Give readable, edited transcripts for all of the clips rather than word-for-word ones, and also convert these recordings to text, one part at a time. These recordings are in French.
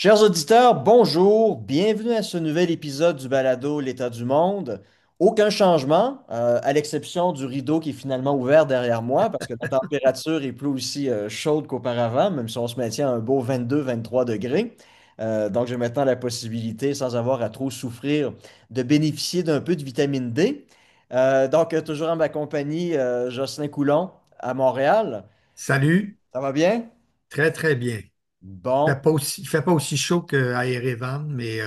Chers auditeurs, bonjour, bienvenue à ce nouvel épisode du balado L'état du monde. Aucun changement, à l'exception du rideau qui est finalement ouvert derrière moi, parce que la température est plus aussi chaude qu'auparavant, même si on se maintient à un beau 22-23 degrés. Donc j'ai maintenant la possibilité, sans avoir à trop souffrir, de bénéficier d'un peu de vitamine D. Toujours en ma compagnie, Jocelyn Coulon à Montréal. Salut, Ça va bien? très très bien. Bon. Il fait pas aussi chaud qu'à Erevan, mais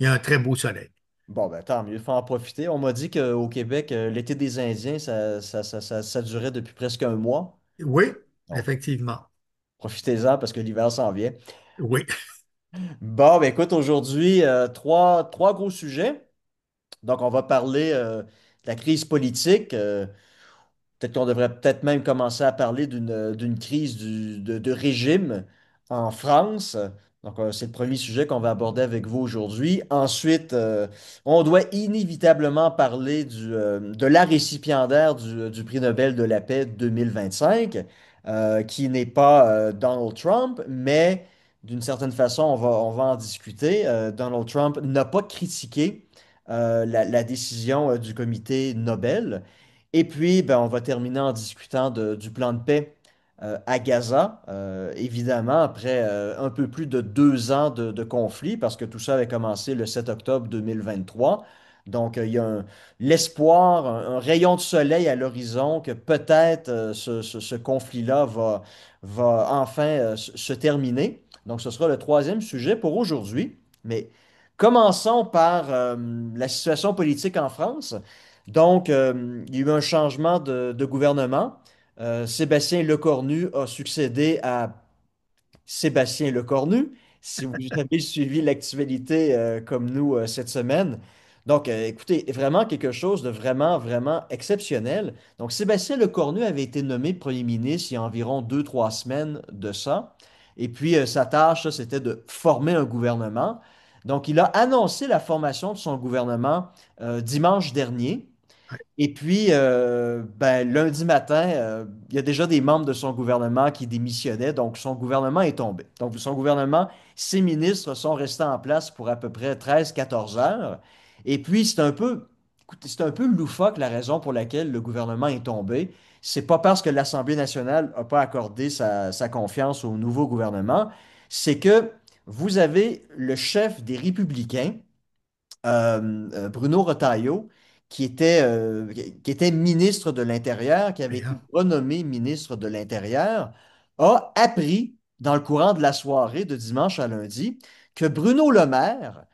il y a un très beau soleil. Bon, ben tant mieux, il faut en profiter. On m'a dit qu'au Québec, l'été des Indiens, ça durait depuis presque un mois. Oui, Donc, effectivement. profitez-en parce que l'hiver s'en vient. Oui, Bon, ben écoute, aujourd'hui, trois gros sujets. Donc, on va parler de la crise politique. Peut-être qu'on devrait peut-être même commencer à parler d'une crise de régime en France. Donc, c'est le premier sujet qu'on va aborder avec vous aujourd'hui. Ensuite, on doit inévitablement parler de la récipiendaire du prix Nobel de la paix 2025, qui n'est pas Donald Trump, mais d'une certaine façon, on va en discuter. Donald Trump n'a pas critiqué la décision du comité Nobel. Et puis, ben, on va terminer en discutant du plan de paix à Gaza, évidemment, après un peu plus de 2 ans de conflit, parce que tout ça avait commencé le 7 octobre 2023. Donc, il y a l'espoir, un rayon de soleil à l'horizon que peut-être ce conflit-là va enfin se terminer. Donc, ce sera le troisième sujet pour aujourd'hui. Mais commençons par la situation politique en France. Donc, il y a eu un changement de gouvernement. Sébastien Lecornu a succédé à Sébastien Lecornu, si vous avez suivi l'actualité comme nous cette semaine. Donc, écoutez, vraiment quelque chose de vraiment, vraiment exceptionnel. Donc, Sébastien Lecornu avait été nommé premier ministre il y a environ 2, 3 semaines de ça. Et puis, sa tâche, ça, c'était de former un gouvernement. Donc, il a annoncé la formation de son gouvernement dimanche dernier. Et puis, ben, lundi matin, il y a déjà des membres de son gouvernement qui démissionnaient, donc son gouvernement est tombé. Donc, son gouvernement, ses ministres sont restés en place pour à peu près 13, 14 heures. Et puis, écoutez, c'est un peu loufoque la raison pour laquelle le gouvernement est tombé. C'est pas parce que l'Assemblée nationale n'a pas accordé sa confiance au nouveau gouvernement, c'est que vous avez le chef des Républicains, Bruno Retailleau, qui était ministre de l'Intérieur, qui avait été bien. renommé ministre de l'Intérieur, a appris dans le courant de la soirée de dimanche à lundi que Bruno Le Maire,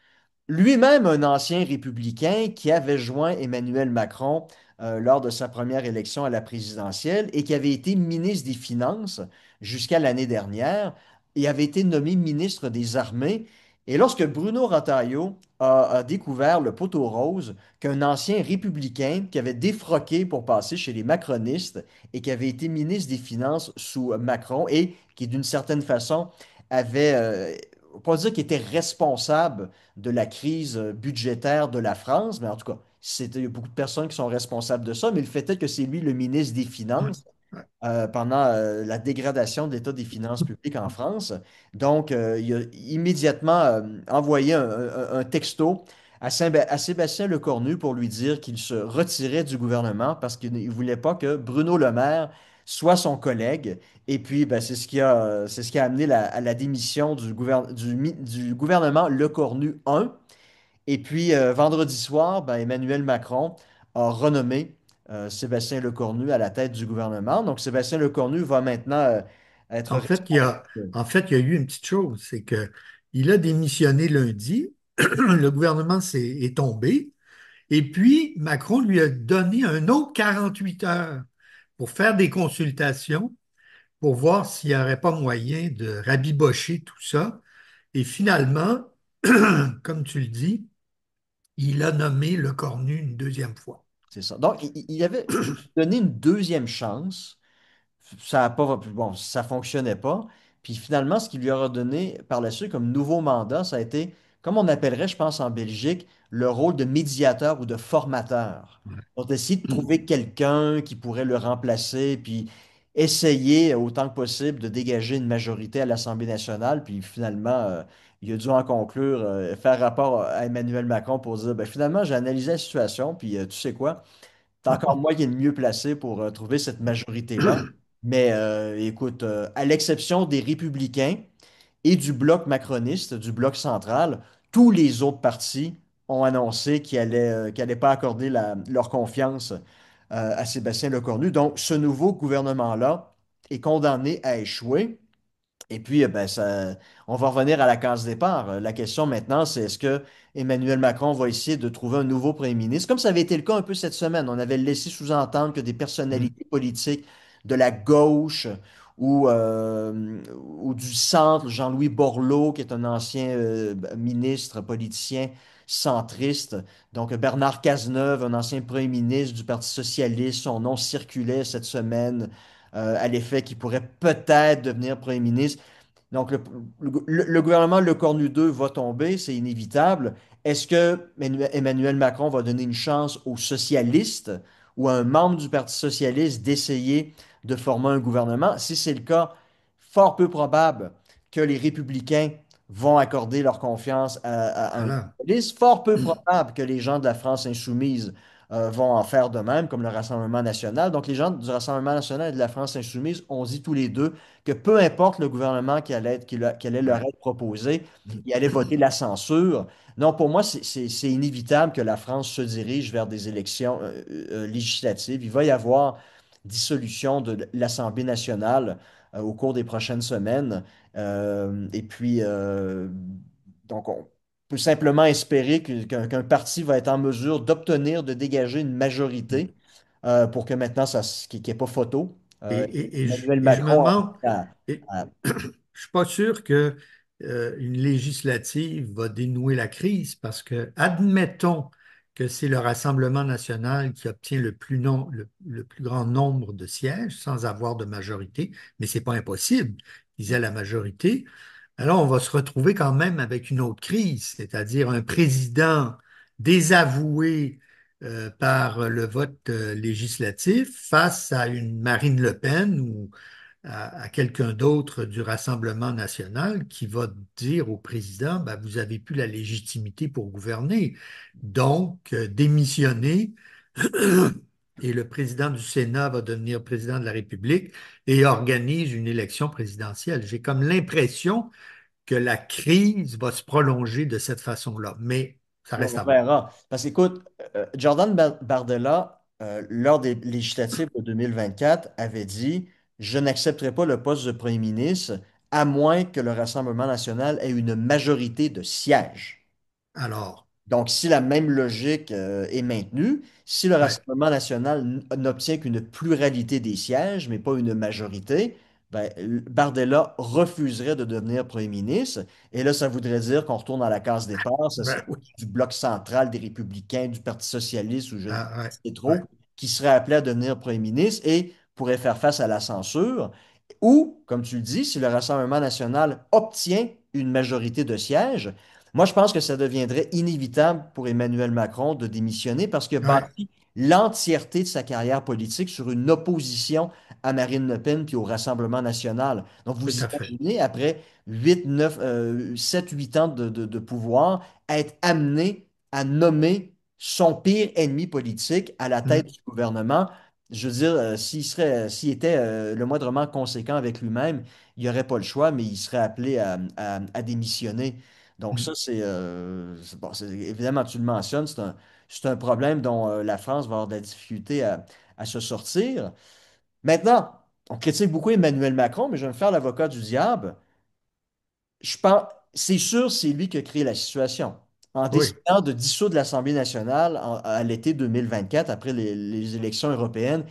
lui-même un ancien républicain qui avait joint Emmanuel Macron lors de sa première élection à la présidentielle et qui avait été ministre des Finances jusqu'à l'année dernière et avait été nommé ministre des Armées. Et lorsque Bruno Retailleau a découvert le poteau rose qu'un ancien républicain qui avait défroqué pour passer chez les macronistes et qui avait été ministre des Finances sous Macron et qui, d'une certaine façon, avait, on peut pas dire qu'il était responsable de la crise budgétaire de la France, mais en tout cas, il y a beaucoup de personnes qui sont responsables de ça, mais le fait est que c'est lui le ministre des Ouais, Finances ouais. pendant la dégradation de l'état des finances publiques en France. Donc, il a immédiatement envoyé un texto à Sébastien Lecornu pour lui dire qu'il se retirait du gouvernement parce qu'il ne voulait pas que Bruno Le Maire soit son collègue. Et puis, ben, c'est ce qui a amené à la démission du gouvernement Lecornu 1. Et puis, vendredi soir, ben, Emmanuel Macron a renommé Sébastien Lecornu à la tête du gouvernement. Donc, Sébastien Lecornu va maintenant être En fait, il y responsable. a, en fait, il y a eu une petite chose, c'est que il a démissionné lundi, le gouvernement est tombé, et puis Macron lui a donné un autre 48 heures pour faire des consultations, pour voir s'il n'y aurait pas moyen de rabibocher tout ça. Et finalement, comme tu le dis, il a nommé le Cornu une deuxième fois. C'est ça. Donc, il avait donné une deuxième chance. Ça a pas, bon, ça fonctionnait pas. Puis finalement, ce qu'il lui aura donné par la suite comme nouveau mandat, ça a été, comme on appellerait, je pense, en Belgique, le rôle de médiateur ou de formateur. Ouais. On a essayé de trouver quelqu'un qui pourrait le remplacer. Puis essayer autant que possible de dégager une majorité à l'Assemblée nationale. Puis finalement, il a dû en conclure, faire rapport à Emmanuel Macron pour dire, ben, finalement, j'ai analysé la situation, puis tu sais quoi? C'est encore moi qui est le mieux placé pour trouver cette majorité-là. Mais écoute, à l'exception des Républicains et du bloc macroniste, du bloc central, tous les autres partis ont annoncé qu'ils allaient pas accorder leur confiance à Sébastien Lecornu. Donc, ce nouveau gouvernement-là est condamné à échouer. Et puis, ben, on va revenir à la case départ. La question maintenant, c'est est-ce que Emmanuel Macron va essayer de trouver un nouveau premier ministre, comme ça avait été le cas un peu cette semaine. On avait laissé sous-entendre que des Mm. personnalités politiques de la gauche ou du centre, Jean-Louis Borloo, qui est un ancien ministre politicien centriste, donc Bernard Cazeneuve, un ancien premier ministre du Parti socialiste, son nom circulait cette semaine à l'effet qu'il pourrait peut-être devenir premier ministre. Donc, le gouvernement Le Cornu 2 va tomber, c'est inévitable. Est-ce que Emmanuel Macron va donner une chance aux socialistes ou à un membre du Parti socialiste d'essayer de former un gouvernement? Si c'est le cas, fort peu probable que les républicains vont accorder leur confiance à un Voilà. socialiste. Fort peu probable que les gens de la France insoumise vont en faire de même, comme le Rassemblement national. Donc, les gens du Rassemblement national et de la France insoumise ont dit tous les deux que peu importe le gouvernement qui allait leur Ouais. être proposé, ils allaient voter la censure. Non, pour moi, c'est inévitable que la France se dirige vers des élections législatives. Il va y avoir dissolution de l'Assemblée nationale au cours des prochaines semaines. Et puis, donc, on peut simplement espérer qu'un parti va être en mesure d'obtenir, de dégager une Mm. majorité pour que maintenant, qu'il n'y ait pas photo. Emmanuel Et je me Macron demande, et à- je suis pas sûr que une législative va dénouer la crise parce que, admettons que c'est le Rassemblement national qui obtient le plus grand nombre de sièges sans avoir de majorité, mais c'est pas impossible qu'ils aient la majorité. Alors, on va se retrouver quand même avec une autre crise, c'est-à-dire un président désavoué par le vote législatif face à une Marine Le Pen ou à quelqu'un d'autre du Rassemblement national qui va dire au président, ben, vous n'avez plus la légitimité pour gouverner. Donc, démissionnez et le président du Sénat va devenir président de la République et organise une élection présidentielle. J'ai comme l'impression que la crise va se prolonger de cette façon-là, mais ça Bon, reste on à voir. verra. Parce qu'écoute, Jordan Bardella, lors des législatives de 2024, avait dit, je n'accepterai pas le poste de premier ministre à moins que le Rassemblement national ait une majorité de sièges. Alors, Donc, si la même logique est maintenue, si le ouais, Rassemblement national n'obtient qu'une pluralité des sièges, mais pas une majorité, ben, Bardella refuserait de devenir premier ministre. Et là, ça voudrait dire qu'on retourne à la case départ. Ce serait ben oui, du bloc central des Républicains, du Parti socialiste ou je ne ah, ouais, sais trop, ouais. qui serait appelé à devenir premier ministre et pourrait faire face à la censure. Ou, comme tu le dis, si le Rassemblement national obtient une majorité de sièges, moi, je pense que ça deviendrait inévitable pour Emmanuel Macron de démissionner parce qu'il a Ouais, bâti l'entièreté de sa carrière politique sur une opposition à Marine Le Pen puis au Rassemblement national. Donc, tout vous à fait. imaginez, après 8, 9, 7, 8 ans de pouvoir, être amené à nommer son pire ennemi politique à la tête Hmm, du gouvernement. Je veux dire, s'il était le moindrement conséquent avec lui-même, il n'y aurait pas le choix, mais il serait appelé à démissionner. Donc hmm. ça, bon, évidemment, tu le mentionnes, c'est un problème dont la France va avoir de la difficulté à se sortir. Maintenant, on critique beaucoup Emmanuel Macron, mais je vais me faire l'avocat du diable. Je pense, c'est sûr, c'est lui qui a créé la situation. En Oui, décidant de dissoudre l'Assemblée nationale à l'été 2024, après les élections européennes,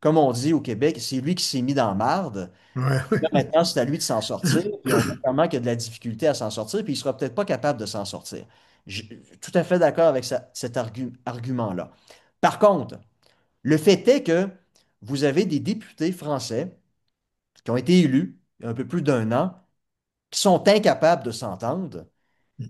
comme on dit au Québec, c'est lui qui s'est mis dans la marde. ouais, Là, oui. maintenant, c'est à lui de s'en sortir. Puis on voit clairement qu'il y a de la difficulté à s'en sortir, puis il ne sera peut-être pas capable de s'en sortir. Je suis tout à fait d'accord avec cet argument-là. Par contre, le fait est que vous avez des députés français qui ont été élus il y a un peu plus d'un an, qui sont incapables de s'entendre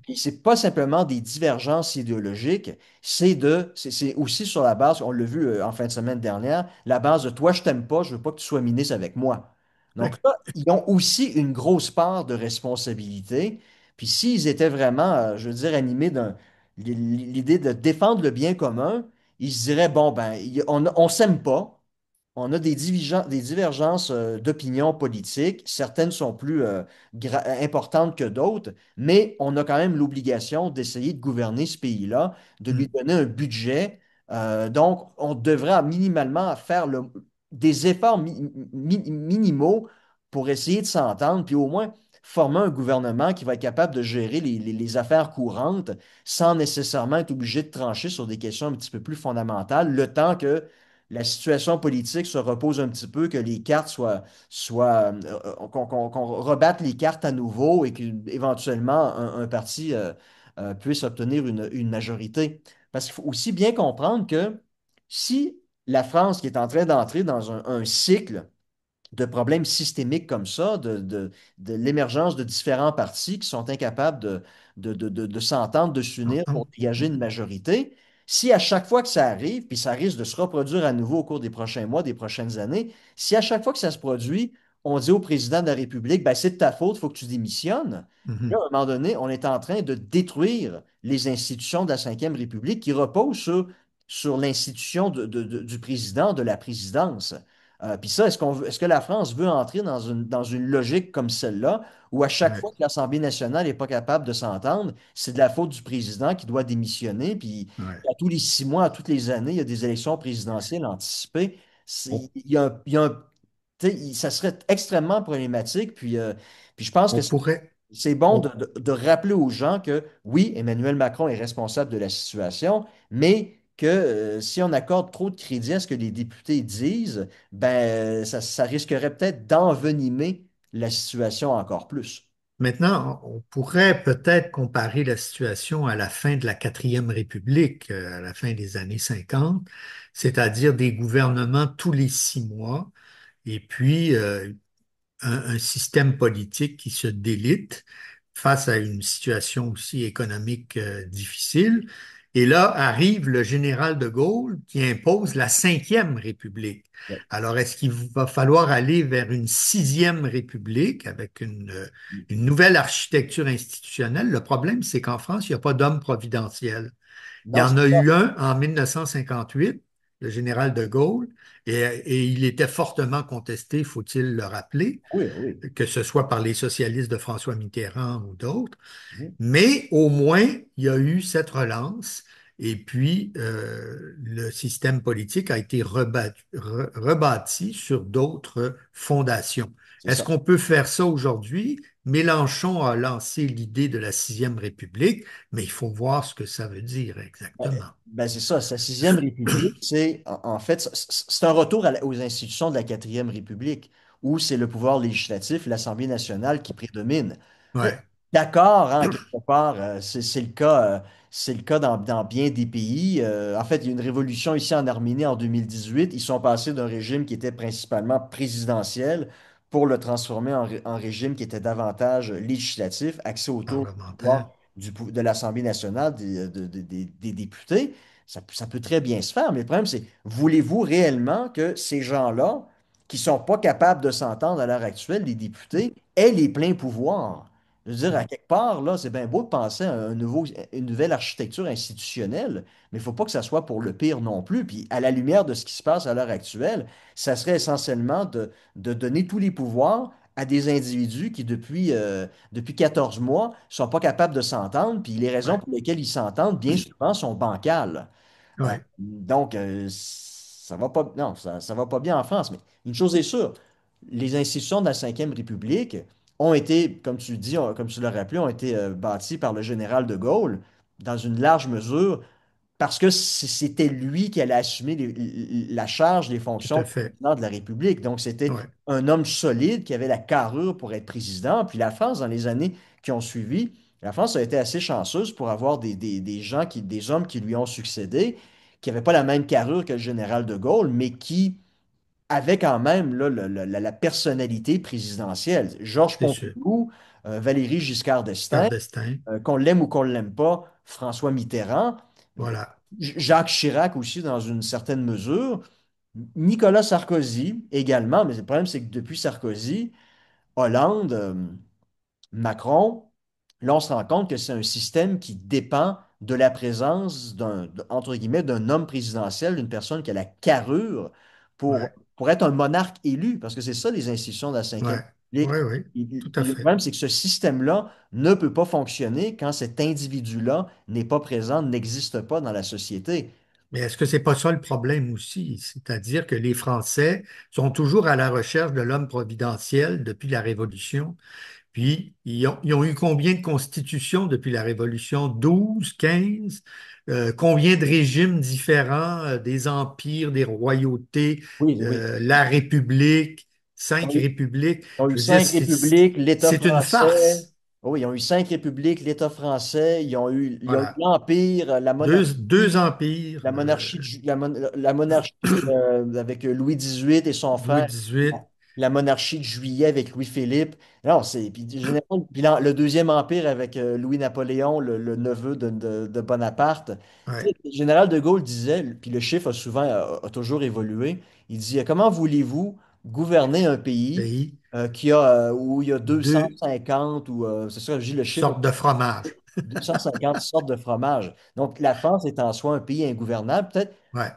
Puis c'est pas simplement des divergences idéologiques, c'est aussi sur la base, on l'a vu en fin de semaine dernière, la base de toi, je t'aime pas, je veux pas que tu sois ministre avec moi. Donc Ouais. là, ils ont aussi une grosse part de responsabilité. Puis s'ils étaient vraiment, je veux dire, animés l'idée de défendre le bien commun, ils se diraient, bon, ben, on s'aime pas, on a des divergences d'opinion politique. Certaines sont plus importantes que d'autres, mais on a quand même l'obligation d'essayer de gouverner ce pays-là, de lui Mm. donner un budget. Donc, on devrait minimalement faire des efforts minimaux pour essayer de s'entendre, puis au moins former un gouvernement qui va être capable de gérer les affaires courantes sans nécessairement être obligé de trancher sur des questions un petit peu plus fondamentales, le temps que la situation politique se repose un petit peu, que les cartes qu'on rebatte les cartes à nouveau et qu'éventuellement un parti puisse obtenir une majorité. Parce qu'il faut aussi bien comprendre que si la France qui est en train d'entrer dans un cycle de problèmes systémiques comme ça, de l'émergence de différents partis qui sont incapables de s'entendre, de s'unir pour Entendre? dégager Mm. une majorité. Si à chaque fois que ça arrive, puis ça risque de se reproduire à nouveau au cours des prochains mois, des prochaines années, si à chaque fois que ça se produit, on dit au président de la République, ben, c'est de ta faute, il faut que tu démissionnes. Là, Mhm. à un moment donné, on est en train de détruire les institutions de la Ve République qui reposent sur l'institution du président, de la présidence. Puis ça, est-ce que la France veut entrer dans une logique comme celle-là, où à chaque Ouais. fois que l'Assemblée nationale n'est pas capable de s'entendre, c'est de la faute du président qui doit démissionner, puis Ouais. à tous les 6 mois, à toutes les années, il y a des élections présidentielles anticipées. On, Il y a tu sais, ça serait extrêmement problématique, puis je pense que on pourrait, c'est bon de, on- de rappeler aux gens que oui, Emmanuel Macron est responsable de la situation, mais que si on accorde trop de crédit à ce que les députés disent, ben ça risquerait peut-être d'envenimer la situation encore plus. Maintenant, on pourrait peut-être comparer la situation à la fin de la Quatrième République, à la fin des années 50, c'est-à-dire des gouvernements tous les 6 mois, et puis un système politique qui se délite face à une situation aussi économique difficile. Et là arrive le général de Gaulle qui impose la Cinquième République. Ouais. Alors, est-ce qu'il va falloir aller vers une Sixième République avec une nouvelle architecture institutionnelle? Le problème, c'est qu'en France, il n'y a pas d'homme providentiel. Il y Non, en c'est a ça. eu un en 1958, le général de Gaulle, et il était fortement contesté, faut-il le rappeler, Oui, oui. que ce soit par les socialistes de François Mitterrand ou d'autres. Mhm. Mais au moins, il y a eu cette relance et puis le système politique a été rebâti sur d'autres fondations. C'est Est-ce ça. qu'on peut faire ça aujourd'hui? Mélenchon a lancé l'idée de la Sixième République, mais il faut voir ce que ça veut dire exactement. Ben, c'est ça, sa sixième République, c'est en fait, c'est un retour aux institutions de la quatrième République, où c'est le pouvoir législatif, l'Assemblée nationale qui prédomine. Euh, Ouais, D'accord, hein, quelque part, c'est le cas dans bien des pays. En fait, il y a eu une révolution ici en Arménie en 2018. Ils sont passés d'un régime qui était principalement présidentiel pour le transformer en régime qui était davantage législatif, axé autour du parlementaire. pouvoir de l'Assemblée nationale, des députés. Ça peut très bien se faire, mais le problème, c'est, voulez-vous réellement que ces gens-là, qui ne sont pas capables de s'entendre à l'heure actuelle, les députés, aient les pleins pouvoirs? Je veux dire, à quelque part, là, c'est bien beau de penser à une nouvelle architecture institutionnelle, mais il ne faut pas que ça soit pour le pire non plus. Puis, à la lumière de ce qui se passe à l'heure actuelle, ça serait essentiellement de donner tous les pouvoirs à des individus qui, depuis 14 mois, ne sont pas capables de s'entendre, puis les raisons Ouais, pour lesquelles ils s'entendent, bien souvent, sont bancales. ouais, Donc, ça va pas, non, ça va pas bien en France. Mais une chose est sûre, les institutions de la Ve République ont été, comme tu le dis, comme tu l'as rappelé, ont été bâties par le général de Gaulle dans une large mesure parce que c'était lui qui allait assumer la charge, les tout fonctions à de fait. président de la République. Donc, c'était Ouais, un homme solide qui avait la carrure pour être président. Puis la France, dans les années qui ont suivi, la France a été assez chanceuse pour avoir des gens des hommes qui lui ont succédé, qui n'avaient pas la même carrure que le général de Gaulle, mais qui avaient quand même là, la personnalité présidentielle. Georges c'est sûr. Pompidou, Valéry Giscard Car d'Estaing, destin. qu'on l'aime ou qu'on ne l'aime pas, François Mitterrand, Voilà. Jacques Chirac aussi dans une certaine mesure, Nicolas Sarkozy également, mais le problème c'est que depuis Sarkozy, Hollande, Macron, là, on se rend compte que c'est un système qui dépend de la présence entre guillemets, d'un homme présidentiel, d'une personne qui a la carrure pour, Ouais. pour être un monarque élu, parce que c'est ça les institutions de la Ve Ouais. République. Ouais, oui. Tout à Le fait. problème, c'est que ce système-là ne peut pas fonctionner quand cet individu-là n'est pas présent, n'existe pas dans la société. Mais est-ce que c'est pas ça le problème aussi? C'est-à-dire que les Français sont toujours à la recherche de l'homme providentiel depuis la Révolution. Puis, ils ont eu combien de constitutions depuis la Révolution? 12, 15? Combien de régimes différents, des empires, des royautés, Oui, oui. la République, Ils ont cinq eu, républiques? ils ont eu Je veux dire, cinq républiques, l'État c'est une français. farce. Oui, ils ont eu cinq républiques, l'État français. Ils ont eu Voilà. l'Empire, la Deux monarchie. empires, La monarchie, la monarchie avec Louis XVIII et son Louis frère, XVIII. la monarchie de Juillet avec Louis-Philippe. Non, c'est puis, puis le deuxième empire avec Louis-Napoléon, le neveu de Bonaparte. Tu Ouais. sais, le général de Gaulle disait, puis le chiffre a toujours évolué, il dit, comment voulez-vous gouverner un pays Pays. où il y a Deux 250 ou c'est ça, je dis le chiffre sortes de fromage. 250 sortes de fromages. Donc, la France est en soi un pays ingouvernable. Ouais.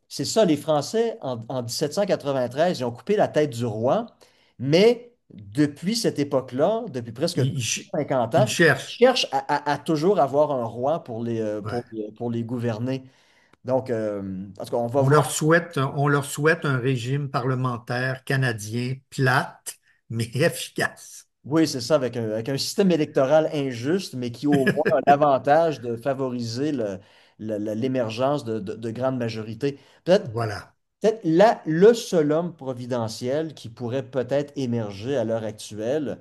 C'est ça, les Français, en 1793, ils ont coupé la tête du roi, mais depuis cette époque-là, depuis presque Ils, ils ch- 50 ans, ils ils cherchent. cherchent à toujours avoir un roi Ouais. pour les gouverner. Donc, en tout cas, on va On voir. leur souhaite un régime parlementaire canadien plate, mais efficace. Oui, c'est ça, avec un système électoral injuste, mais qui au moins a l'avantage de favoriser l'émergence de grandes majorités. Peut-être Voilà. Peut-être là, le seul homme providentiel qui pourrait peut-être émerger à l'heure actuelle,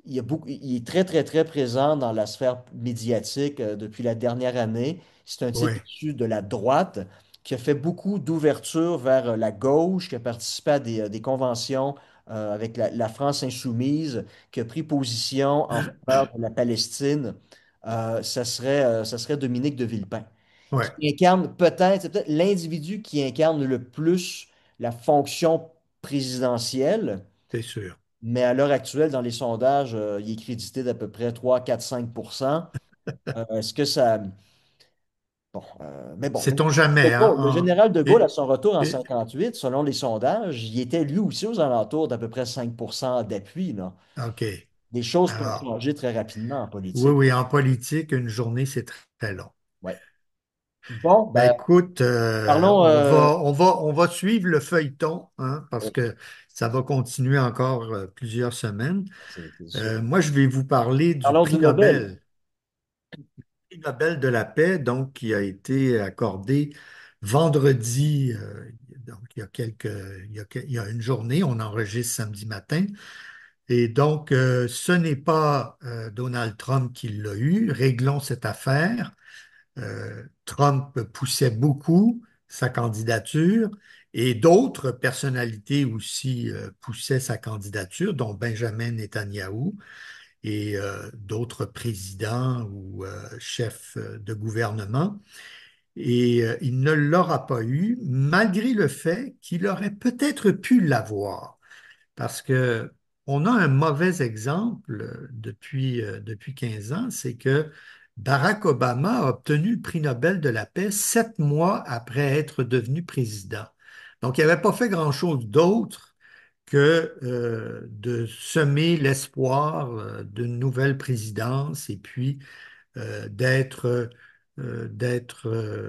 il est très, très, très présent dans la sphère médiatique depuis la dernière année. C'est un type Oui, issu de la droite qui a fait beaucoup d'ouverture vers la gauche, qui a participé à des conventions avec la France insoumise, qui a pris position en faveur de la Palestine. Ça serait Dominique de Villepin oui, qui incarne peut-être, c'est peut-être l'individu qui incarne le plus la fonction présidentielle, c'est sûr. mais à l'heure actuelle, dans les sondages, il est crédité d'à peu près 3, 4, 5%. Est-ce que ça... Bon, mais bon, Sait-on jamais, hein? Le général de Gaulle, à Et- son retour en et- 58, selon les sondages, il était lui aussi aux alentours d'à peu près 5% d'appui, là. OK. Des choses peuvent Alors, changer très rapidement en oui, politique. oui, en politique, une journée, c'est très, très long. Ouais. Bon, Ben ben, écoute, parlons... on va suivre le feuilleton, hein, parce que ça va continuer encore plusieurs semaines. c'est sûr. Moi, je vais vous parler du Parlons du prix Nobel. Nobel. Prix Nobel de la paix, donc, qui a été accordé vendredi, donc il y a une journée, on enregistre samedi matin. Et donc, ce n'est pas Donald Trump qui l'a eu. Réglons cette affaire. Trump poussait beaucoup sa candidature et d'autres personnalités aussi poussaient sa candidature, dont Benjamin Netanyahou et d'autres présidents ou chefs de gouvernement. Et il ne l'aura pas eu, malgré le fait qu'il aurait peut-être pu l'avoir. Parce que on a un mauvais exemple depuis 15 ans, c'est que Barack Obama a obtenu le prix Nobel de la paix 7 mois après être devenu président. Donc, il n'avait pas fait grand-chose d'autre que de semer l'espoir d'une nouvelle présidence et puis d'être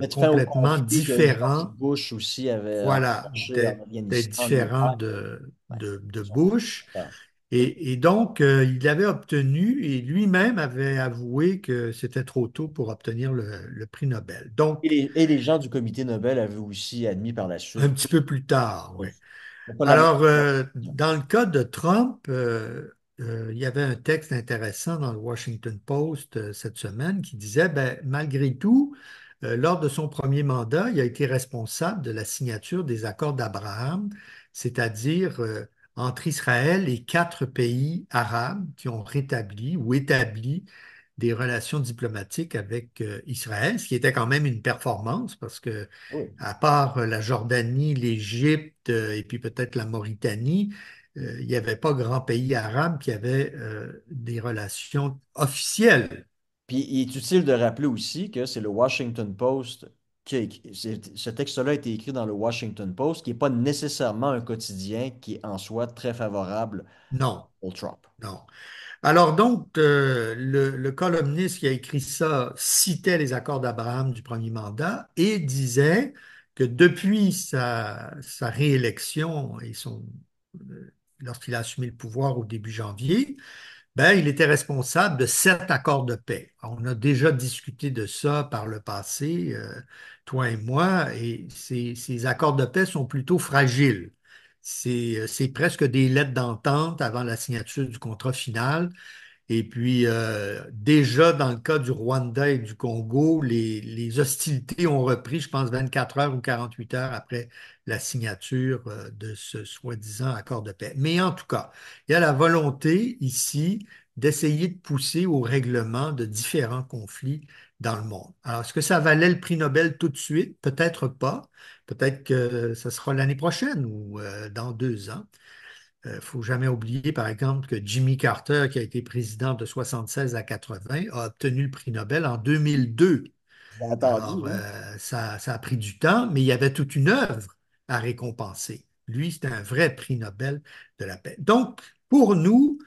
Mettre fin au complètement conflit que George différent, Bush aussi avait voilà, enclenché en d'être Afghanistan, en différent Irak. Ouais, de ça, Bush. ça. Et donc, il avait obtenu, et lui-même avait avoué que c'était trop tôt pour obtenir le prix Nobel. Donc, Et les gens du comité Nobel avaient aussi admis par la un suite. petit peu plus tard, oui. C'est pas la même Alors, chose. dans le cas de Trump, il y avait un texte intéressant dans le Washington Post cette semaine qui disait, ben, malgré tout, lors de son premier mandat, il a été responsable de la signature des accords d'Abraham, c'est-à-dire entre Israël et quatre pays arabes qui ont rétabli ou établi des relations diplomatiques avec Israël, ce qui était quand même une performance parce que, Oui. à part la Jordanie, l'Égypte et puis peut-être la Mauritanie, il n'y avait pas grand pays arabe qui avait des relations officielles. Puis il est utile de rappeler aussi que c'est le Washington Post qui a écrit, ce texte-là a été écrit dans le Washington Post, qui n'est pas nécessairement un quotidien qui est en soi très favorable Non, au Trump. non. Alors donc, le columniste qui a écrit ça citait les accords d'Abraham du premier mandat et disait que depuis sa réélection et lorsqu'il a assumé le pouvoir au début janvier, ben, il était responsable de 7 accords de paix. On a déjà discuté de ça par le passé, toi et moi, et ces accords de paix sont plutôt fragiles. C'est presque des lettres d'entente avant la signature du contrat final. Et puis, déjà dans le cas du Rwanda et du Congo, les hostilités ont repris, je pense, 24 heures ou 48 heures après la signature de ce soi-disant accord de paix. Mais en tout cas, il y a la volonté ici d'essayer de pousser au règlement de différents conflits dans le monde. Alors, est-ce que ça valait le prix Nobel tout de suite? Peut-être pas. Peut-être que ce sera l'année prochaine ou dans 2 ans. Il ne faut jamais oublier, par exemple, que Jimmy Carter, qui a été président de 76 à 80, a obtenu le prix Nobel en 2002. Je l'ai attendu, Alors, hein. ça a pris du temps, mais il y avait toute une œuvre à récompenser. Lui, c'était un vrai prix Nobel de la paix. Donc, pour nous,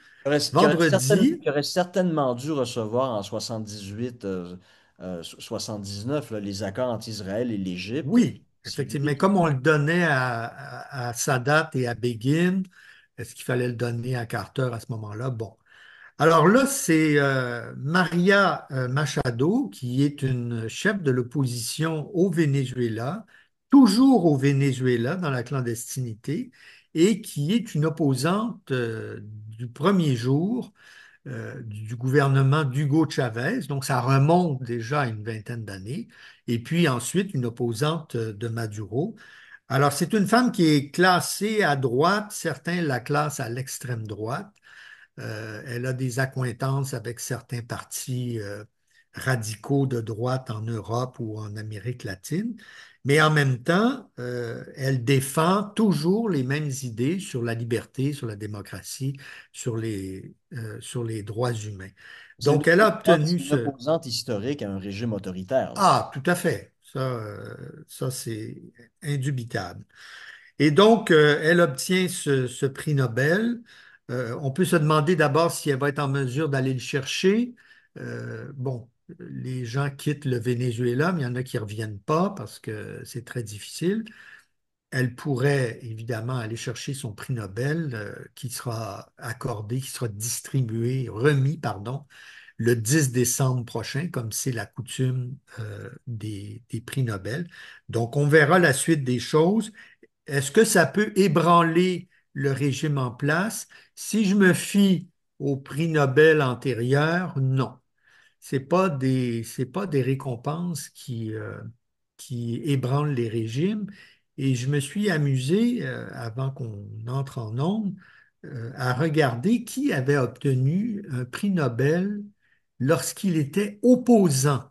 vendredi, Qui aurait certainement dû recevoir en 78, 79, là, les accords entre Israël et l'Égypte. oui, C'est effectivement, lui mais qui... comme on le donnait à Sadat et à Begin, est-ce qu'il fallait le donner à Carter à ce moment-là? Bon. Alors là, c'est Maria Machado, qui est une chef de l'opposition au Venezuela, toujours au Venezuela, dans la clandestinité, et qui est une opposante du premier jour du gouvernement d'Hugo Chavez. Donc, ça remonte déjà à une vingtaine d'années. Et puis ensuite, une opposante de Maduro. Alors, c'est une femme qui est classée à droite, certains la classent à l'extrême droite. Elle a des accointances avec certains partis radicaux de droite en Europe ou en Amérique latine, mais en même temps, elle défend toujours les mêmes idées sur la liberté, sur la démocratie, sur les droits humains. Donc, elle a C'est obtenu une ce... opposante historique à un régime autoritaire, là. Ah, tout à fait. Ça c'est indubitable. Et donc, elle obtient ce prix Nobel. On peut se demander d'abord si elle va être en mesure d'aller le chercher. Bon, les gens quittent le Venezuela, mais il y en a qui ne reviennent pas parce que c'est très difficile. Elle pourrait évidemment aller chercher son prix Nobel qui sera accordé, qui sera distribué, remis, pardon, le 10 décembre prochain, comme c'est la coutume des prix Nobel. Donc, on verra la suite des choses. Est-ce que ça peut ébranler le régime en place? Si je me fie au prix Nobel antérieur, non. C'est pas des récompenses qui ébranlent les régimes. Et je me suis amusé, avant qu'on entre en ondes, à regarder qui avait obtenu un prix Nobel lorsqu'il était opposant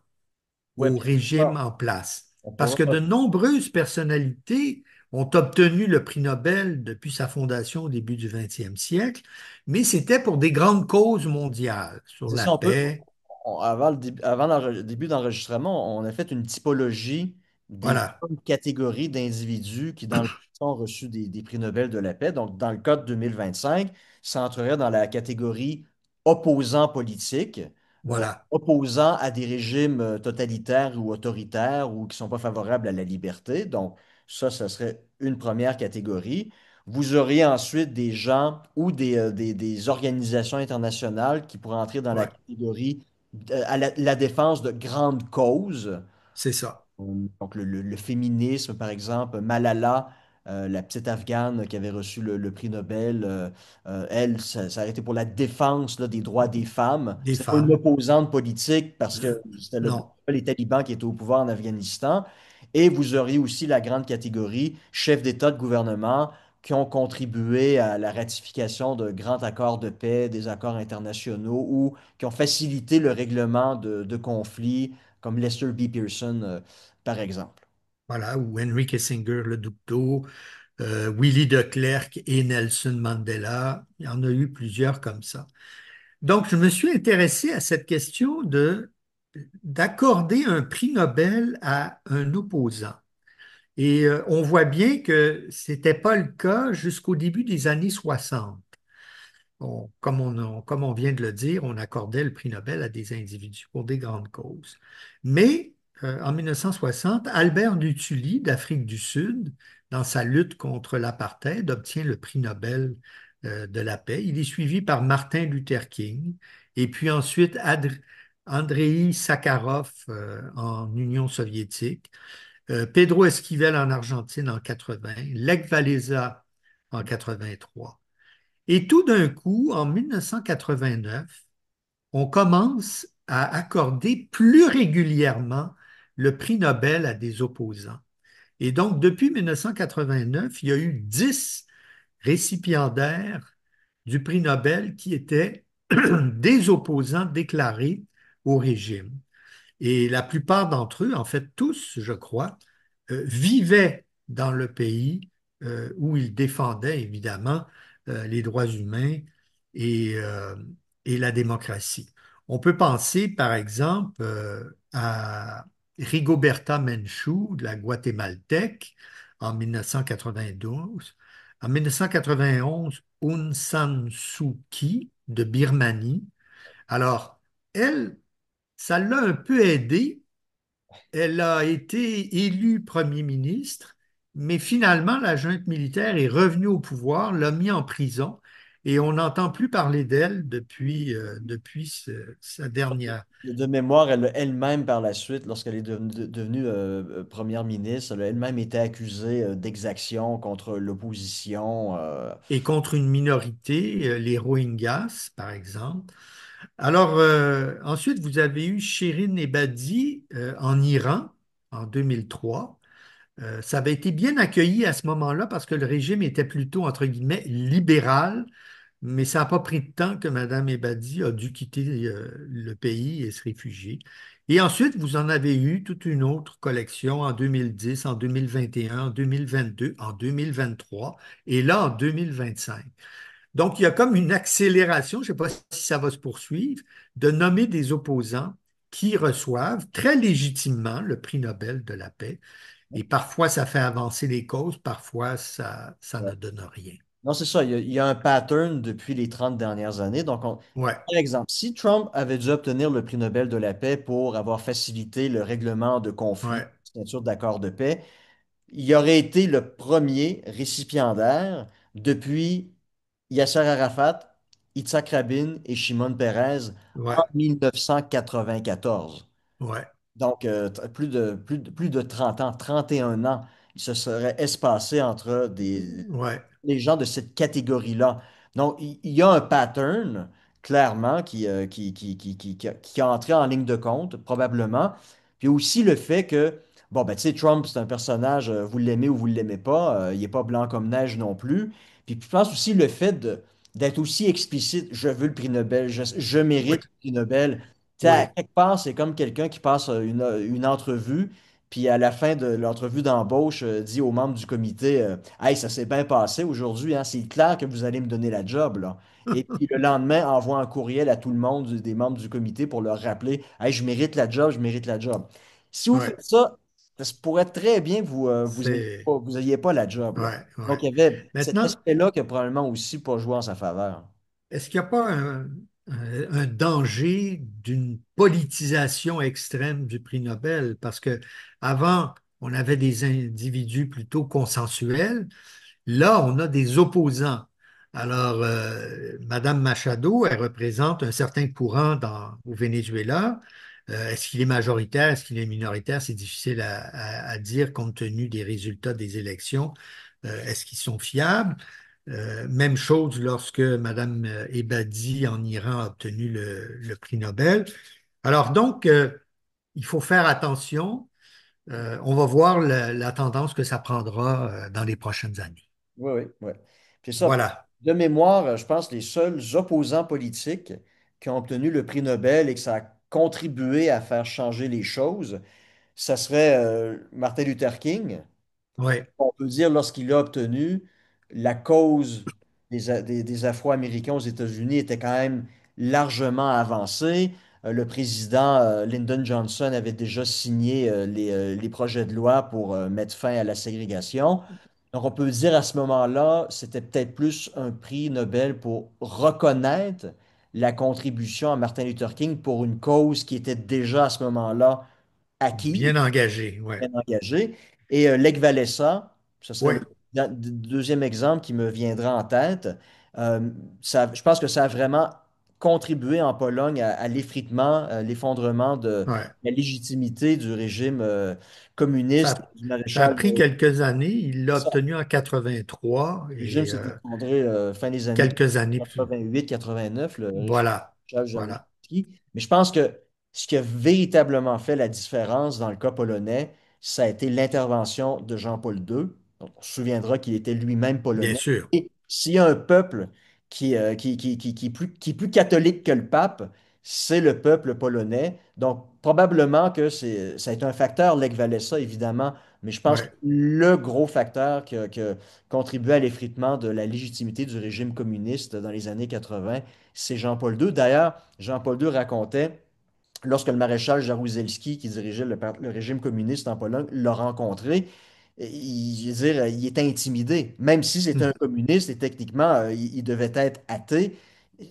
Ouais, au puis régime en place. on Parce pourra que de nombreuses personnalités ont obtenu le prix Nobel depuis sa fondation au début du 20e siècle, mais c'était pour des grandes causes mondiales, sur c'est la ça, paix. avant le début d'enregistrement, on a fait une typologie des Voilà, différentes catégories d'individus qui, dans le passé, ont reçu des prix Nobel de la paix. Donc, dans le cas de 2025, ça entrerait dans la catégorie opposants politiques, voilà, opposants à des régimes totalitaires ou autoritaires ou qui ne sont pas favorables à la liberté. Donc, ça serait une première catégorie. Vous auriez ensuite des gens ou des organisations internationales qui pourraient entrer dans la ouais, catégorie à la défense de grandes causes. c'est ça. Donc le féminisme, par exemple, Malala, la petite Afghane qui avait reçu le prix Nobel, elle, ça a été pour la défense là, des droits des femmes. Des C'était pas une femmes, opposante politique parce que c'était non, les talibans qui étaient au pouvoir en Afghanistan. Et vous auriez aussi la grande catégorie chef d'État de gouvernement qui ont contribué à la ratification de grands accords de paix, des accords internationaux ou qui ont facilité le règlement de conflits, comme Lester B. Pearson, par exemple. Voilà, ou Henry Kissinger, le Ducto, Willie de Klerk et Nelson Mandela. Il y en a eu plusieurs comme ça. Donc, je me suis intéressé à cette question d'accorder un prix Nobel à un opposant. Et on voit bien que ce n'était pas le cas jusqu'au début des années 60. Comme on vient de le dire, on accordait le prix Nobel à des individus pour des grandes causes. Mais en 1960, Albert Lutuli d'Afrique du Sud, dans sa lutte contre l'apartheid, obtient le prix Nobel de la paix. Il est suivi par Martin Luther King et puis ensuite Andrei Sakharov en Union soviétique, Pedro Esquivel en Argentine en 80, Lech Walesa en 83. Et tout d'un coup, en 1989, on commence à accorder plus régulièrement le prix Nobel à des opposants. Et donc, depuis 1989, il y a eu 10 récipiendaires du prix Nobel qui étaient des opposants déclarés au régime. Et la plupart d'entre eux, en fait tous, je crois, vivaient dans le pays où ils défendaient évidemment les droits humains et, euh, et la démocratie. On peut penser par exemple à Rigoberta Menchú de la Guatémaltèque en 1992, en 1991 Aung San Suu Kyi de Birmanie. Alors, elle, ça l'a un peu aidé. Elle a été élue Premier ministre, mais finalement, la junte militaire est revenue au pouvoir, l'a mis en prison, et on n'entend plus parler d'elle depuis sa dernière. De mémoire, elle a elle-même par la suite, lorsqu'elle est devenue première ministre, elle a elle-même été accusée d'exaction contre l'opposition. Et contre une minorité, les Rohingyas, par exemple. Alors, ensuite, vous avez eu Shirin Ebadi en Iran en 2003. Ça avait été bien accueilli à ce moment-là parce que le régime était plutôt, entre guillemets, libéral, mais ça n'a pas pris de temps que Mme Ebadi a dû quitter le pays et se réfugier. Et ensuite, vous en avez eu toute une autre collection en 2010, en 2021, en 2022, en 2023 et là en 2025. Donc, il y a comme une accélération, je ne sais pas si ça va se poursuivre, de nommer des opposants qui reçoivent très légitimement le prix Nobel de la paix. Et parfois, ça fait avancer les causes, parfois, ça ne donne rien. Non, c'est ça. Il y a un pattern depuis les 30 dernières années. Ouais, Par exemple, si Trump avait dû obtenir le prix Nobel de la paix pour avoir facilité le règlement de conflits, ouais, signature d'accords de paix, il aurait été le premier récipiendaire depuis Yasser Arafat, Yitzhak Rabin et Shimon Peres en ouais, 1994. ouais, Donc, plus de 30 ans, 31 ans, il se serait espacé entre ouais, les gens de cette catégorie-là. Donc, il y a un pattern, clairement, qui a entré en ligne de compte, probablement. Puis aussi le fait que, bon, ben, tu sais, Trump, c'est un personnage, vous l'aimez ou vous ne l'aimez pas, il n'est pas blanc comme neige non plus. Puis je pense aussi le fait d'être aussi explicite, je veux le prix Nobel, je oui, mérite le prix Nobel. Tu sais, à oui, quelque part, c'est comme quelqu'un qui passe une entrevue, puis à la fin de l'entrevue d'embauche, dit aux membres du comité, Hey, ça s'est bien passé aujourd'hui, hein, c'est clair que vous allez me donner la job, là. Et puis le lendemain, envoie un courriel à tout le monde des membres du comité pour leur rappeler, Hey, je mérite la job, je mérite la job. Si vous ouais. faites ça, ça se pourrait très bien que C'est, vous ayez pas la job, là. ouais, ouais. Donc, il y avait cet Maintenant, aspect-là qui a probablement aussi pas joué en sa faveur. est-ce qu'il n'y a pas un danger d'une politisation extrême du prix Nobel? Parce que avant, on avait des individus plutôt consensuels. Là, on a des opposants. Alors, Madame Machado, elle représente un certain courant au Venezuela. Est-ce qu'il est majoritaire? Est-ce qu'il est minoritaire? C'est difficile à dire compte tenu des résultats des élections. Est-ce qu'ils sont fiables? Même chose lorsque Madame Ebadi en Iran a obtenu le prix Nobel. Alors donc, il faut faire attention. On va voir la tendance que ça prendra dans les prochaines années. Oui, oui, oui. Puis ça, Voilà. de mémoire, je pense que les seuls opposants politiques qui ont obtenu le prix Nobel et que ça a contribué à faire changer les choses, ça serait Martin Luther King. Oui, On peut dire lorsqu'il a obtenu la cause des Afro-Américains aux États-Unis était quand même largement avancée. Le président Lyndon Johnson avait déjà signé les projets de loi pour mettre fin à la ségrégation. Donc on peut dire à ce moment-là, c'était peut-être plus un prix Nobel pour reconnaître la contribution à Martin Luther King pour une cause qui était déjà à ce moment-là acquise bien engagé. Oui, bien engagé. Et Lech Walesa, ce serait oui, le deuxième exemple qui me viendra en tête. Euh, je pense que ça a vraiment contribué en Pologne à l'effritement, l'effondrement de oui. la légitimité du régime communiste Ça, du ça a maréchal. pris quelques années. Il l'a Ça, obtenu en 83 le régime et s'est effondré fin des années quelques années plus. 88-89, le régime Voilà, de voilà. Jaruzelski. Mais je pense que ce qui a véritablement fait la différence dans le cas polonais, ça a été l'intervention de Jean-Paul II. Donc, on se souviendra qu'il était lui-même Bien polonais. sûr. Et s'il y a un peuple qui est plus catholique que le pape, c'est le peuple polonais. Donc, probablement que ça a été un facteur, Lech Walesa, évidemment, mais je pense que Ouais. le gros facteur qui a contribué à l'effritement de la légitimité du régime communiste dans les années 80, c'est Jean-Paul II. D'ailleurs, Jean-Paul II racontait, lorsque le maréchal Jaruzelski, qui dirigeait le régime communiste en Pologne, l'a rencontré, je veux dire, il était intimidé. Même si c'était un communiste et techniquement, il devait être athée,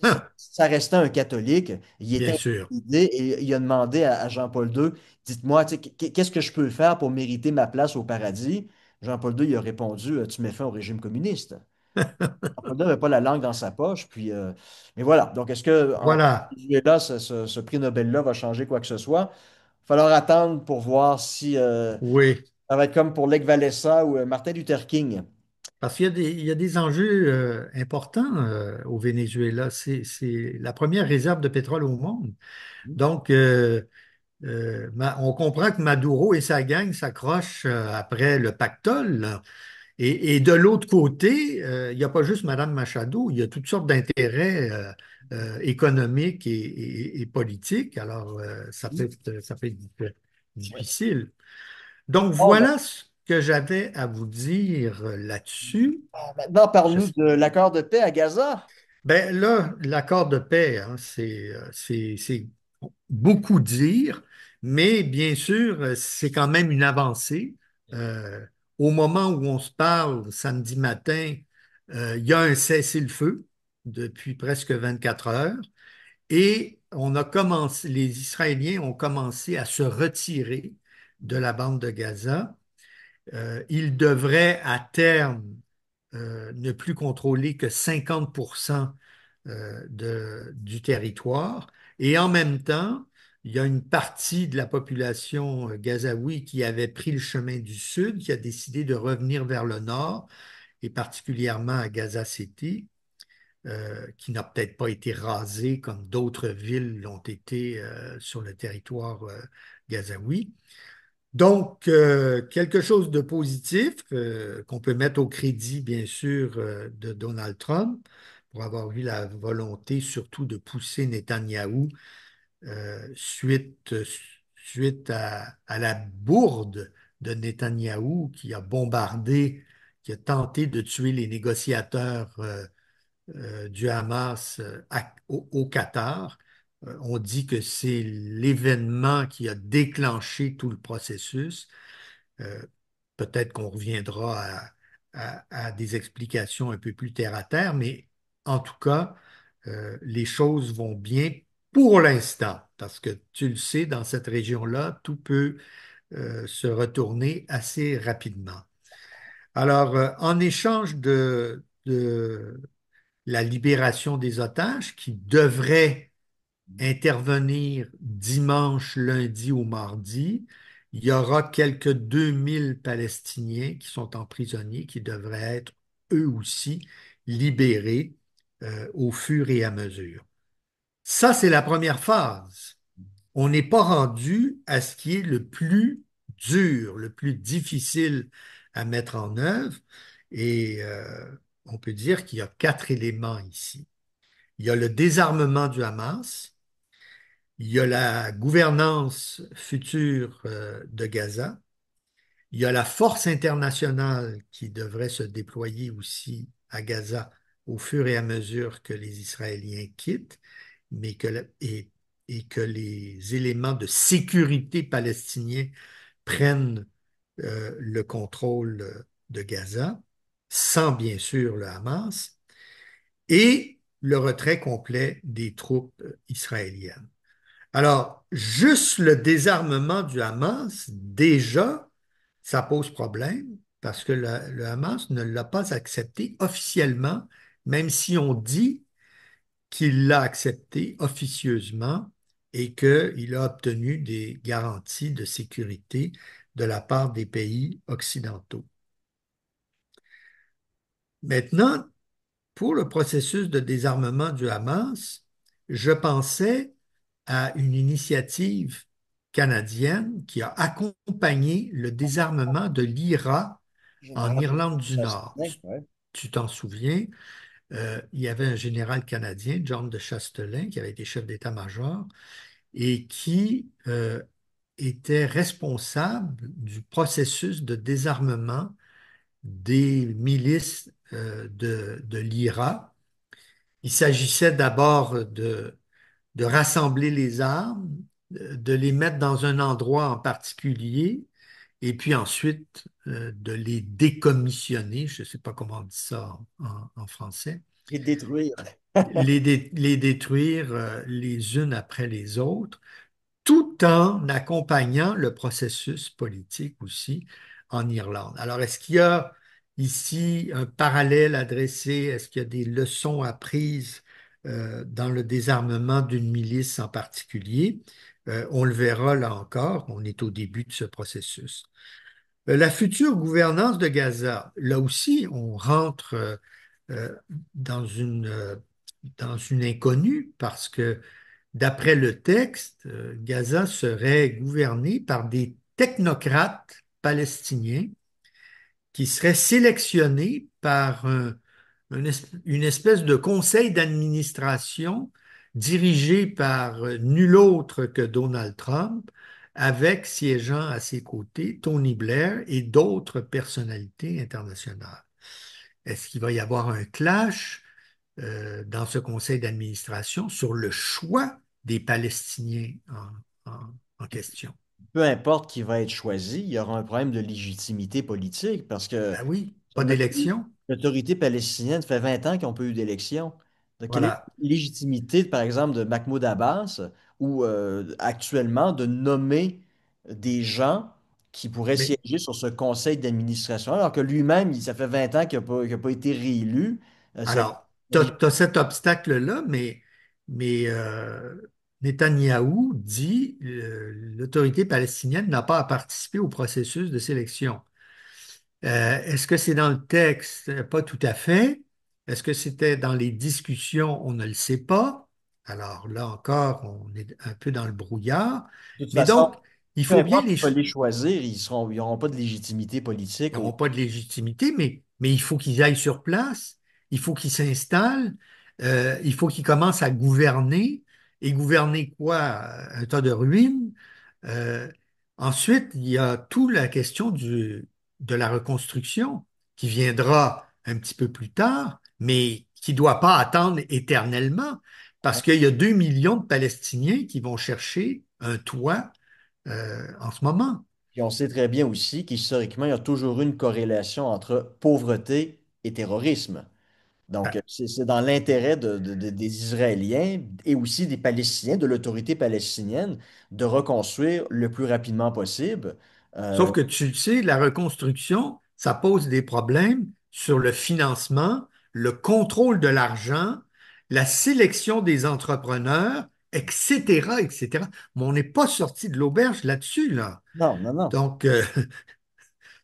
Ah, ça restait un catholique. Il bien était sûr. intimidé et il a demandé à Jean-Paul II, dites-moi, tu sais, qu'est-ce que je peux faire pour mériter ma place au paradis? Jean-Paul II, il a répondu, tu mets fin au régime communiste. Jean-Paul II n'avait pas la langue dans sa poche, puis, mais voilà. Donc, est-ce que en Voilà. Venezuela, ce prix Nobel-là va changer quoi que ce soit? Il va falloir attendre pour voir si Oui. ça va être comme pour Lech Walesa ou Martin Luther King. Parce il y a des enjeux importants au Venezuela. C'est la première réserve de pétrole au monde. Donc, on comprend que Maduro et sa gang s'accrochent après le pactole, là. Et de l'autre côté, il n'y a pas juste Madame Machado, il y a toutes sortes d'intérêts économiques et politiques. Alors, ça peut être Ouais. difficile. Donc, Bon, ben, voilà ce que j'avais à vous dire là-dessus. maintenant, Je- parle-nous de l'accord de paix à Gaza. Ben là, l'accord de paix, hein, c'est beaucoup dire, mais bien sûr, c'est quand même une avancée. Euh, Au moment où on se parle, samedi matin, il y a un cessez-le-feu depuis presque 24 heures et les Israéliens ont commencé à se retirer de la bande de Gaza. Ils devraient à terme ne plus contrôler que 50% du territoire. Et en même temps, il y a une partie de la population gazaoui qui avait pris le chemin du sud, qui a décidé de revenir vers le nord, et particulièrement à Gaza City, qui n'a peut-être pas été rasée comme d'autres villes l'ont été sur le territoire gazaoui. Donc, quelque chose de positif qu'on peut mettre au crédit, bien sûr, de Donald Trump pour avoir eu la volonté surtout de pousser Netanyahou suite à la bourde de Netanyahou qui a bombardé, qui a tenté de tuer les négociateurs du Hamas au Qatar. On dit que c'est l'événement qui a déclenché tout le processus. Euh, Peut-être qu'on reviendra à des explications un peu plus terre à terre, mais en tout cas, les choses vont bien pour l'instant, parce que tu le sais, dans cette région-là, tout peut se retourner assez rapidement. Alors, en échange de la libération des otages qui devrait intervenir dimanche, lundi ou mardi. Il y aura quelques 2000 Palestiniens qui sont emprisonnés, qui devraient être eux aussi libérés au fur et à mesure. Ça, c'est la première phase. On n'est pas rendu à ce qui est le plus dur, le plus difficile à mettre en œuvre. Et on peut dire qu'il y a quatre éléments ici. Il y a le désarmement du Hamas, il y a la gouvernance future de Gaza, il y a la force internationale qui devrait se déployer aussi à Gaza au fur et à mesure que les Israéliens quittent, mais et que les éléments de sécurité palestiniens prennent le contrôle de Gaza, sans bien sûr le Hamas, et le retrait complet des troupes israéliennes. Alors, juste le désarmement du Hamas, déjà, ça pose problème parce que le Hamas ne l'a pas accepté officiellement, même si on dit qu'il l'a accepté officieusement et qu'il a obtenu des garanties de sécurité de la part des pays occidentaux. Maintenant, pour le processus de désarmement du Hamas, je pensais à une initiative canadienne qui a accompagné le désarmement de l'IRA en Général Irlande du Nord. Chastain, ouais. Tu t'en souviens, il y avait un général canadien, John de Chastelain, qui avait été chef d'état-major et qui était responsable du processus de désarmement des milices de l'IRA. Il s'agissait d'abord de rassembler les armes, de les mettre dans un endroit en particulier, et puis ensuite de les décommissionner, je ne sais pas comment on dit ça en français, Et détruire. les détruire les unes après les autres, tout en accompagnant le processus politique aussi en Irlande. Alors, est-ce qu'il y a ici un parallèle à dresser? Est-ce qu'il y a des leçons apprises dans le désarmement d'une milice en particulier? On le verra là encore, on est au début de ce processus. La future gouvernance de Gaza, là aussi, on rentre euh, dans dans une inconnue parce que d'après le texte, Gaza serait gouverné par des technocrates palestiniens qui seraient sélectionnés par une espèce de conseil d'administration dirigé par nul autre que Donald Trump, avec siégeant à ses côtés Tony Blair et d'autres personnalités internationales. Est-ce qu'il va y avoir un clash dans ce conseil d'administration sur le choix des Palestiniens en question? Peu importe qui va être choisi, il y aura un problème de légitimité politique parce que Ben oui, pas l'autorité d'élection. l'autorité palestinienne fait 20 ans qu'ils n'ont pas eu d'élection. Donc, quelle est Voilà. la légitimité, par exemple, de Mahmoud Abbas ou actuellement de nommer des gens qui pourraient Mais siéger sur ce conseil d'administration alors que lui-même, ça fait 20 ans qu'il n'a pas été réélu. alors, tu as, cet obstacle-là, mais Netanyahou dit l'autorité palestinienne n'a pas à participer au processus de sélection. Est-ce que c'est dans le texte? Pas tout à fait. Est-ce que c'était dans les discussions? On ne le sait pas. Alors là encore, on est un peu dans le brouillard. De toute Mais façon, donc, il peu faut bien importe qui va les choisir, ils n'auront pas de légitimité ils politique. n'auront pas de légitimité, mais il faut qu'ils aillent sur place, il faut qu'ils s'installent, il faut qu'ils commencent à gouverner. Et gouverner quoi? Un tas de ruines. Euh, Ensuite, il y a toute la question de la reconstruction qui viendra un petit peu plus tard, mais qui ne doit pas attendre éternellement, parce qu'il y a 2 millions de Palestiniens qui vont chercher un toit en ce moment. Puis on sait très bien aussi qu'historiquement, il y a toujours eu une corrélation entre pauvreté et terrorisme. Donc, c'est dans l'intérêt des Israéliens et aussi des Palestiniens, de l'autorité palestinienne, de reconstruire le plus rapidement possible. Sauf Euh, que tu le sais, la reconstruction, ça pose des problèmes sur le financement, le contrôle de l'argent, la sélection des entrepreneurs, etc., etc. Mais on n'est pas sorti de l'auberge là-dessus, là. non, non, non. Donc,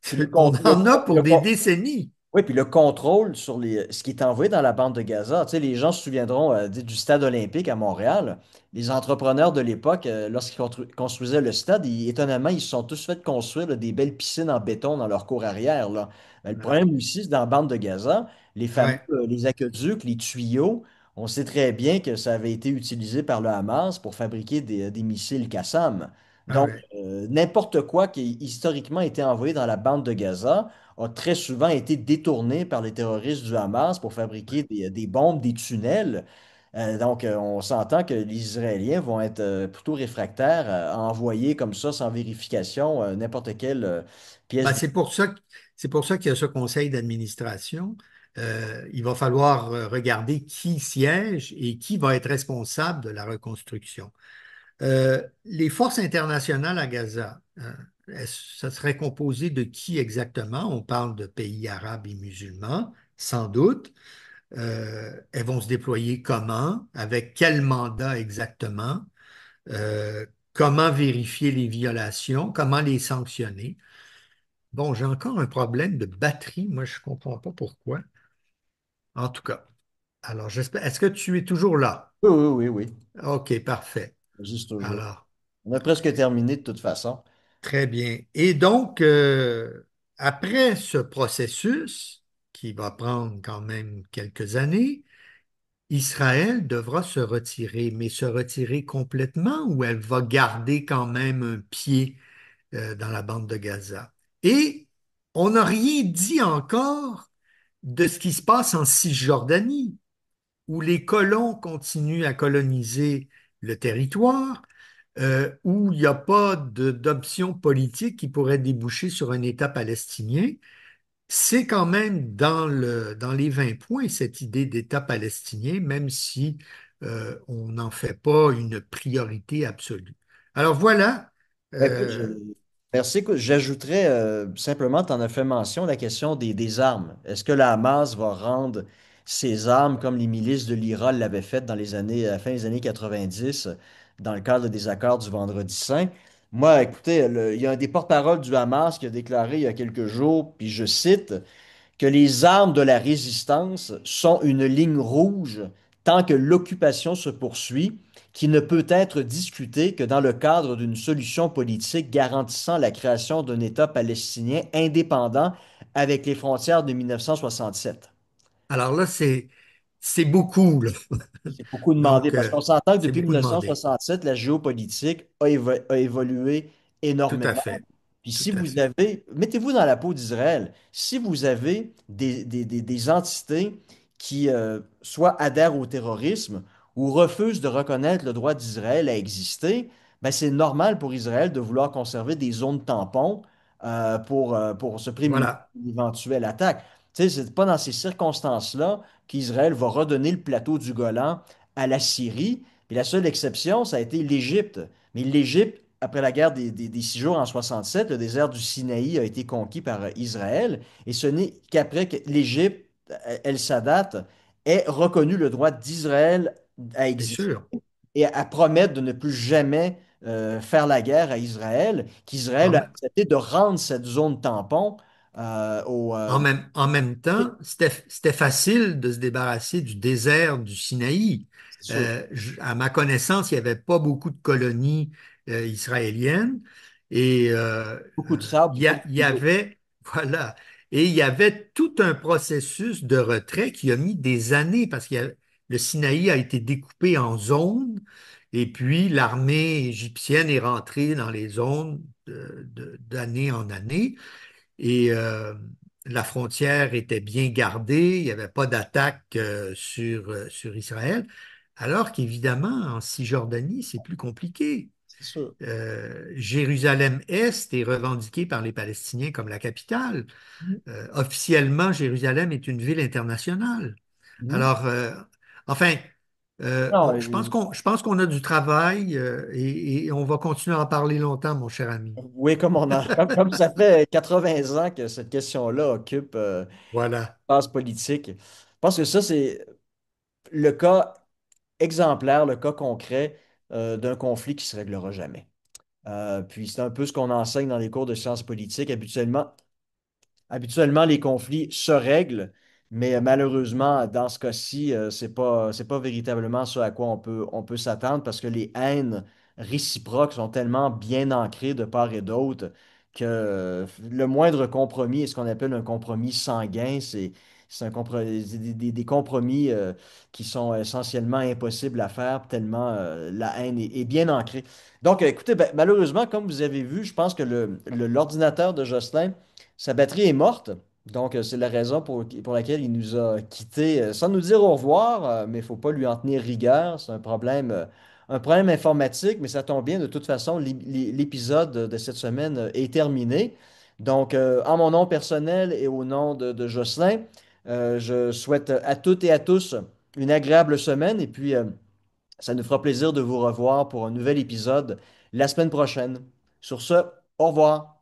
Puis on en a pour le des con- décennies. Oui, puis le contrôle sur ce qui est envoyé dans la bande de Gaza, tu sais, les gens se souviendront du stade olympique à Montréal. Les entrepreneurs de l'époque, lorsqu'ils construisaient le stade, étonnamment, ils se sont tous fait construire là, des belles piscines en béton dans leur cour arrière, là. Le Ouais, problème aussi, c'est dans la bande de Gaza, les fameux, ouais, les aqueducs, les tuyaux, on sait très bien que ça avait été utilisé par le Hamas pour fabriquer des missiles Qassam. Donc, ouais. n'importe quoi qui historiquement a été envoyé dans la bande de Gaza a très souvent été détourné par les terroristes du Hamas pour fabriquer des bombes, des tunnels. Donc, on s'entend que les Israéliens vont être plutôt réfractaires à envoyer comme ça, sans vérification, n'importe quelle pièce Ben, de... c'est pour ça qu'il y a ce conseil d'administration. Il va falloir regarder qui siège et qui va être responsable de la reconstruction. Les forces internationales à Gaza, ça serait composé de qui exactement? On parle de pays arabes et musulmans, sans doute. Elles vont se déployer comment? Avec quel mandat exactement? Comment vérifier les violations? Comment les sanctionner? Bon, j'ai encore un problème de batterie. Moi, je ne comprends pas pourquoi. En tout cas, alors j'espère. Est-ce que tu es toujours là? Oui, oui, oui, oui. OK, parfait. Juste toujours. Alors, On a presque terminé de toute façon. très bien. Et donc, après ce processus, qui va prendre quand même quelques années, Israël devra se retirer, mais se retirer complètement ou elle va garder quand même un pied dans la bande de Gaza. Et on n'a rien dit encore de ce qui se passe en Cisjordanie, où les colons continuent à coloniser le territoire, où il n'y a pas d'option politique qui pourrait déboucher sur un État palestinien. C'est quand même dans les 20 points cette idée d'État palestinien, même si on n'en fait pas une priorité absolue. Alors voilà, Ben, écoute, euh, merci. Écoute, j'ajouterais simplement, tu en as fait mention, la question des armes. Est-ce que la Hamas va rendre ses armes comme les milices de l'IRA l'avaient fait dans les années, à la fin des années 90, dans le cadre des accords du Vendredi Saint? Moi, écoutez, il y a un des porte-parole du Hamas qui a déclaré il y a quelques jours, puis je cite, que les armes de la résistance sont une ligne rouge tant que l'occupation se poursuit, qui ne peut être discutée que dans le cadre d'une solution politique garantissant la création d'un État palestinien indépendant avec les frontières de 1967. alors là, c'est beaucoup, là. C'est beaucoup demandé Donc, parce qu'on s'entend que c'est depuis beaucoup demandé. 1967, la géopolitique a évolué Tout à énormément. fait. Puis Tout si à vous fait. avez, mettez-vous dans la peau d'Israël, si vous avez des entités qui soit adhèrent au terrorisme ou refusent de reconnaître le droit d'Israël à exister, ben c'est normal pour Israël de vouloir conserver des zones tampons pour se prémunir Voilà. d'une éventuelle attaque. Tu sais, c'est pas dans ces circonstances-là qu'Israël va redonner le plateau du Golan à la Syrie. Et la seule exception, ça a été l'Égypte. Mais l'Égypte, après la guerre des 6 jours en 67, le désert du Sinaï a été conquis par Israël. Et ce n'est qu'après que l'Égypte, El-Sadat, ait reconnu le droit d'Israël à C'est exister sûr. et à promettre de ne plus jamais faire la guerre à Israël, qu'Israël a En, accepté de rendre cette zone tampon au... en même temps, c'était facile de se débarrasser du désert du Sinaï. c'est sûr, À ma connaissance, il n'y avait pas beaucoup de colonies israéliennes et beaucoup de sable, beaucoup de il y tuyaux. avait, voilà, et il y avait tout un processus de retrait qui a mis des années parce que le Sinaï a été découpé en zones et puis l'armée égyptienne est rentrée dans les zones d'année en année. Et la frontière était bien gardée, il n'y avait pas d'attaque sur Israël, alors qu'évidemment, en Cisjordanie, c'est plus compliqué. C'est sûr. Jérusalem-Est est revendiquée par les Palestiniens comme la capitale. Mhm. Officiellement, Jérusalem est une ville internationale. Mhm. Alors, enfin, Non, je pense qu'on a du travail et on va continuer à en parler longtemps, mon cher ami. oui, comme ça fait 80 ans que cette question-là occupe Voilà. l'espace politique. Je pense que ça, c'est le cas exemplaire, le cas concret d'un conflit qui se réglera jamais. Puis c'est un peu ce qu'on enseigne dans les cours de sciences politiques. Habituellement, Habituellement, les conflits se règlent, mais malheureusement, dans ce cas-ci, c'est pas véritablement ce à quoi on peut s'attendre parce que les haines réciproques sont tellement bien ancrées de part et d'autre que le moindre compromis est ce qu'on appelle un compromis sanguin. C'est des compromis qui sont essentiellement impossibles à faire tellement la haine est bien ancrée. Donc, écoutez, ben, malheureusement, comme vous avez vu, je pense que l'ordinateur de Jocelyn, sa batterie est morte, donc c'est la raison pour laquelle il nous a quittés sans nous dire au revoir, mais il ne faut pas lui en tenir rigueur. C'est un problème informatique, mais ça tombe bien. De toute façon, l'épisode de cette semaine est terminé. Donc, en mon nom personnel et au nom de Jocelyn, je souhaite à toutes et à tous une agréable semaine et puis ça nous fera plaisir de vous revoir pour un nouvel épisode la semaine prochaine. Sur ce, au revoir.